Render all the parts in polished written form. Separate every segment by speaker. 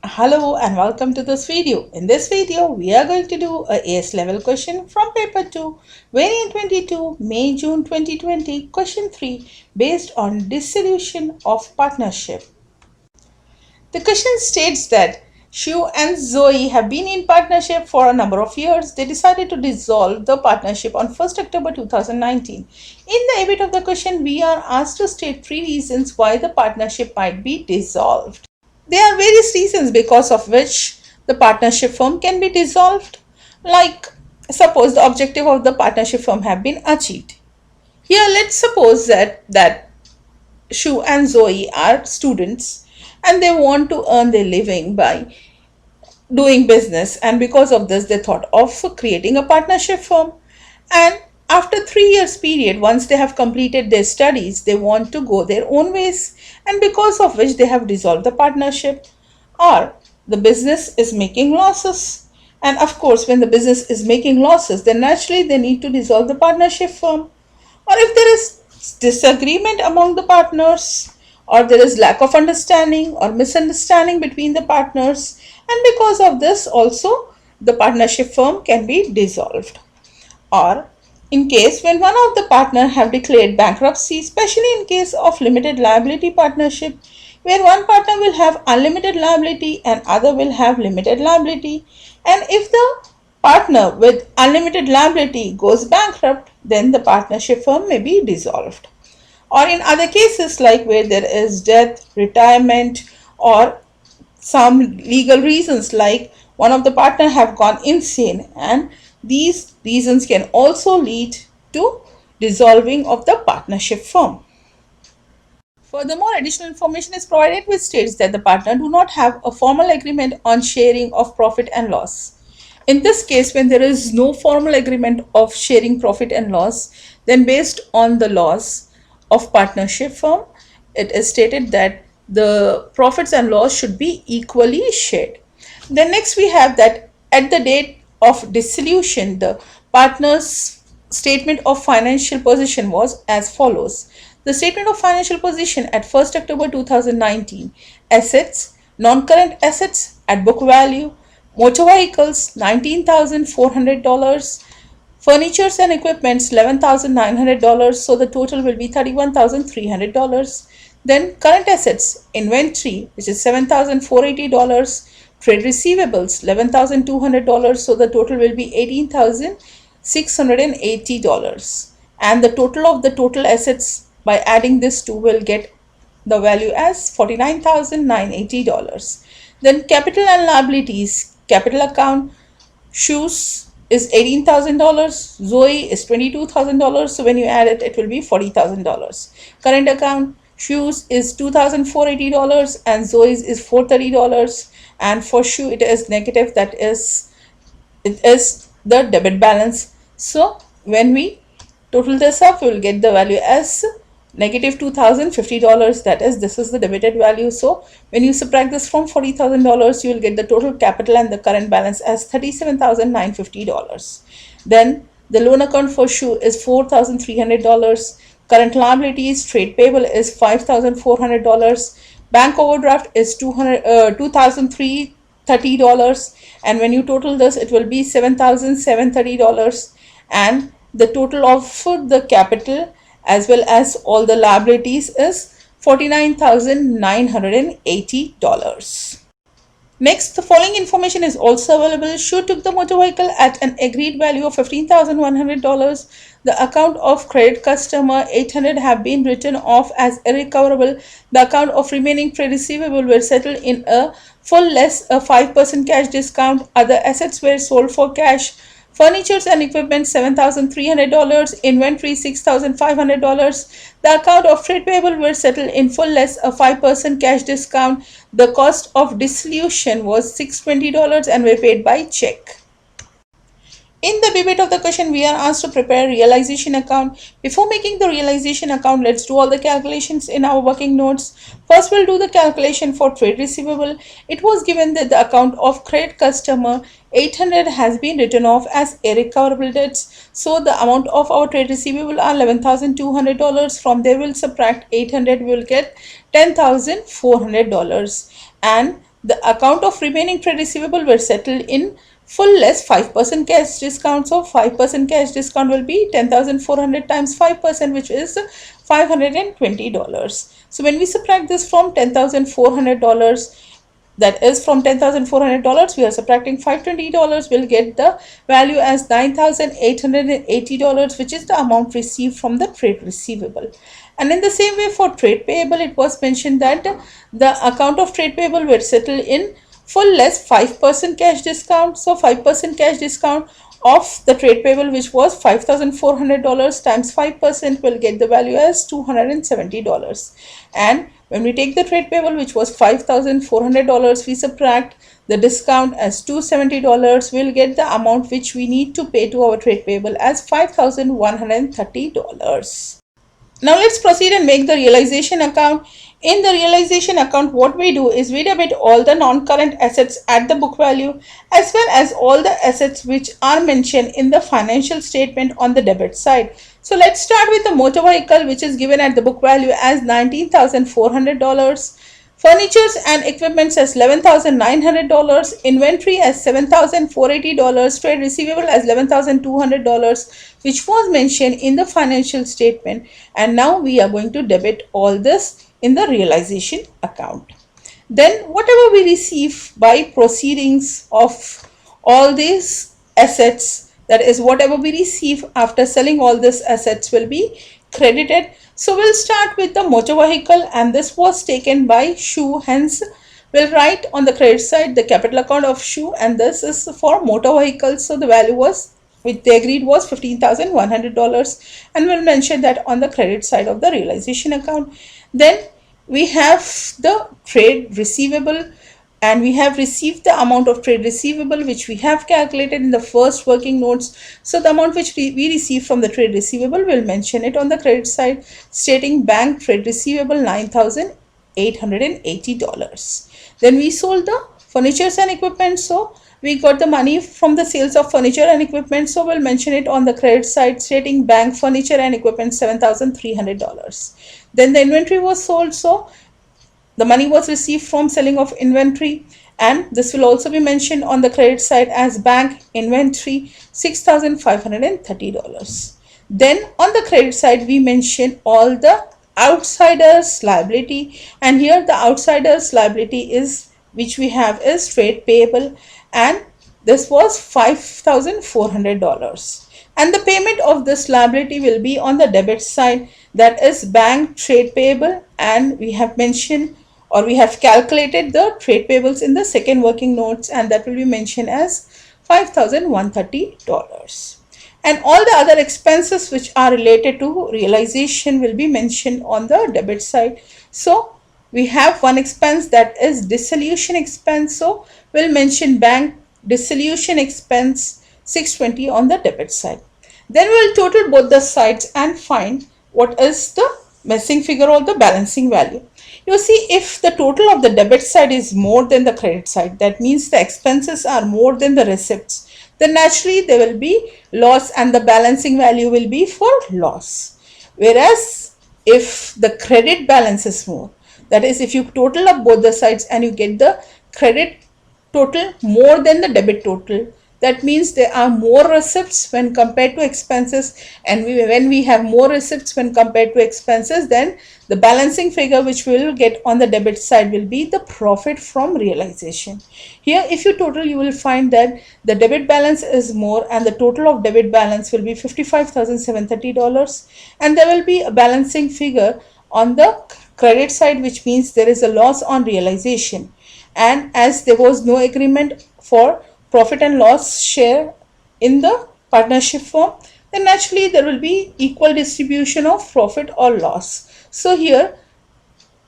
Speaker 1: Hello and welcome to this video. In this video, we are going to do a AS level question from paper 2, variant 22, May June 2020, question 3, based on dissolution of partnership. The question states that Shu and Zoe have been in partnership for a number of years. They decided to dissolve the partnership on 1st October 2019. In the event of the question, we are asked to state 3 reasons why the partnership might be dissolved. There are various reasons because of which the partnership firm can be dissolved. Like, suppose the objective of the partnership firm have been achieved. Here, let's suppose that Shu and Zoe are students and they want to earn their living by doing business, and because of this they thought of creating a partnership firm. And after 3 years period, once they have completed their studies, they want to go their own ways, and because of which they have dissolved the partnership. Or the business is making losses, and of course when the business is making losses, then naturally they need to dissolve the partnership firm. Or if there is disagreement among the partners, or there is lack of understanding or misunderstanding between the partners, and because of this also the partnership firm can be dissolved. Or in case when one of the partner have declared bankruptcy, especially in case of limited liability partnership, where one partner will have unlimited liability and other will have limited liability, and if the partner with unlimited liability goes bankrupt, then the partnership firm may be dissolved. Or in other cases, like where there is death, retirement, or some legal reasons, like one of the partner have gone insane, and these reasons can also lead to dissolving of the partnership firm. Furthermore, additional information is provided which states that the partner do not have a formal agreement on sharing of profit and loss. In this case, when there is no formal agreement of sharing profit and loss, then based on the laws of partnership firm, it is stated that the profits and loss should be equally shared. Then next we have that at the date of dissolution, the partner's statement of financial position was as follows. The statement of financial position at 1st October 2019: assets, non-current assets at book value, motor vehicles $19,400, furnitures and equipments $11,900, so the total will be $31,300. Then current assets, inventory, which is $7,480, trade receivables $11,200, so the total will be $18,680, and the total of the total assets by adding this two will get the value as $49,980. Then capital and liabilities, capital account, shoes is $18,000, Zoe is $22,000, so when you add it, it will be $40,000. Current account, shoes is $2,480 and Zoe's is $430, and for shoe it is negative, that is, it is the debit balance. So when we total this up, we will get the value as negative $2,050, that is, this is the debited value. So when you subtract this from $40,000, you will get the total capital and the current balance as $37,950. Then the loan account for shoe is $4,300, current liabilities, trade payable is $5,400, bank overdraft is $2,330, and when you total this, it will be $7,730, and the total of the capital as well as all the liabilities is $49,980. Next, the following information is also available. Shu took the motor vehicle at an agreed value of $15,100. The account of credit customer 800 have been written off as irrecoverable. The account of remaining trade receivable were settled in a full less a 5% cash discount. Other assets were sold for cash. Furnitures and equipment $7,300, inventory $6,500. The account of trade payable were settled in full less a 5% cash discount. The cost of dissolution was $620 and were paid by check. In the debate of the question, we are asked to prepare a realization account. Before making the realization account, let's do all the calculations in our working notes. First, we'll do the calculation for trade receivable. It was given that the account of credit customer 800 has been written off as irrecoverable debts. So the amount of our trade receivable are $11,200. From there, we'll subtract 800, we will get $10,400. And the account of remaining trade receivable were settled in full less 5% cash discount. So 5% cash discount will be 10,400 times 5%, which is $520. So when we subtract this from $10,400, that is from $10,400, we are subtracting $520, we'll get the value as $9,880, which is the amount received from the trade receivable. And in the same way for trade payable, it was mentioned that the account of trade payable were settled in full less 5% cash discount. So 5% cash discount of the trade payable, which was $5,400 times 5%, will get the value as $270. And when we take the trade payable, which was $5,400, we subtract the discount as $270, we'll get the amount which we need to pay to our trade payable as $5,130. Now let's proceed and make the realization account. In the realization account, what we do is we debit all the non-current assets at the book value as well as all the assets which are mentioned in the financial statement on the debit side. So let's start with the motor vehicle, which is given at the book value as $19,400. Furnitures and equipments as $11,900, inventory as $7,480, trade receivable as $11,200, which was mentioned in the financial statement. And now we are going to debit all this in the realization account. Then whatever we receive by proceedings of all these assets, that is whatever we receive after selling all these assets, will be credited. So we'll start with the motor vehicle, and this was taken by Shu. Hence, we'll write on the credit side the capital account of Shu, and this is for motor vehicles. So the value was, which they agreed, was $15,100, and we'll mention that on the credit side of the realization account. Then we have the trade receivable, and we have received the amount of trade receivable which we have calculated in the first working notes. So the amount which we received from the trade receivable, will mention it on the credit side, stating bank trade receivable $9,880. Then we sold the furnitures and equipment, so we got the money from the sales of furniture and equipment, so we'll mention it on the credit side, stating bank furniture and equipment $7,300. Then the inventory was sold, so the money was received from selling of inventory, and this will also be mentioned on the credit side as bank inventory $6,530. Then on the credit side, we mention all the outsiders liability, and here the outsiders liability is, which we have, is trade payable, and this was $5,400. And the payment of this liability will be on the debit side, that is bank trade payable, and we have mentioned, or we have calculated the trade payables in the second working notes, and that will be mentioned as $5,130. And all the other expenses which are related to realization will be mentioned on the debit side. So we have one expense, that is dissolution expense, so we'll mention bank dissolution expense $620 on the debit side. Then we'll total both the sides and find what is the missing figure or the balancing value. You see, if the total of the debit side is more than the credit side, that means the expenses are more than the receipts, then naturally there will be loss and the balancing value will be for loss. Whereas if the credit balance is more, that is if you total up both the sides and you get the credit total more than the debit total, that means there are more receipts when compared to expenses, and when we have more receipts when compared to expenses, then the balancing figure which we will get on the debit side will be the profit from realization. Here if you total, you will find that the debit balance is more, and the total of debit balance will be $55,730, and there will be a balancing figure on the credit side, which means there is a loss on realization. And as there was no agreement for profit and loss share in the partnership firm, then naturally there will be equal distribution of profit or loss. So here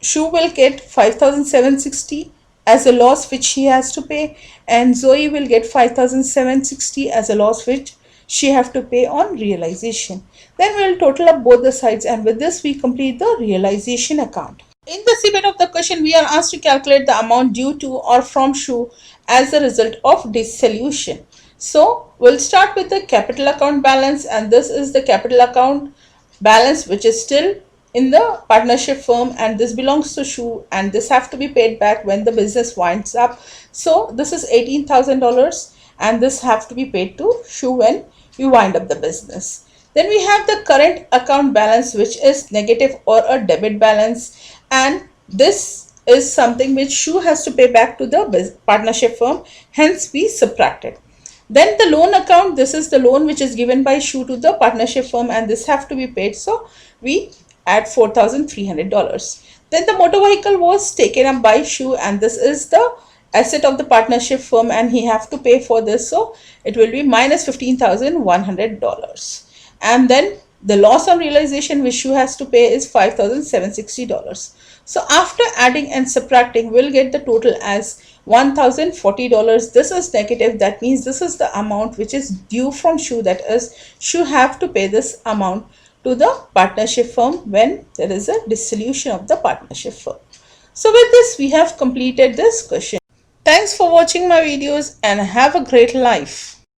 Speaker 1: Shu will get 5,760 as a loss which he has to pay, and Zoe will get 5,760 as a loss which she have to pay on realization. Then we will total up both the sides, and with this we complete the realization account. In the statement of the question, we are asked to calculate the amount due to or from Shu as a result of dissolution. So we'll start with the capital account balance, and this is the capital account balance which is still in the partnership firm, and this belongs to Shu, and this have to be paid back when the business winds up. So this is $18,000, and this have to be paid to Shu when we wind up the business. Then we have the current account balance, which is negative or a debit balance, and this is something which Shu has to pay back to the partnership firm, hence we subtract it. Then the loan account, this is the loan which is given by Shu to the partnership firm, and this have to be paid, so we add $4,300. Then the motor vehicle was taken up by Shu, and this is the asset of the partnership firm, and he have to pay for this, so it will be minus $15,100. And then the loss on realization which Shu has to pay is $5,760. So after adding and subtracting, we'll get the total as $1,040. This is negative. That means this is the amount which is due from Shu. That is, Shu have to pay this amount to the partnership firm when there is a dissolution of the partnership firm. So with this, we have completed this question. Thanks for watching my videos and have a great life.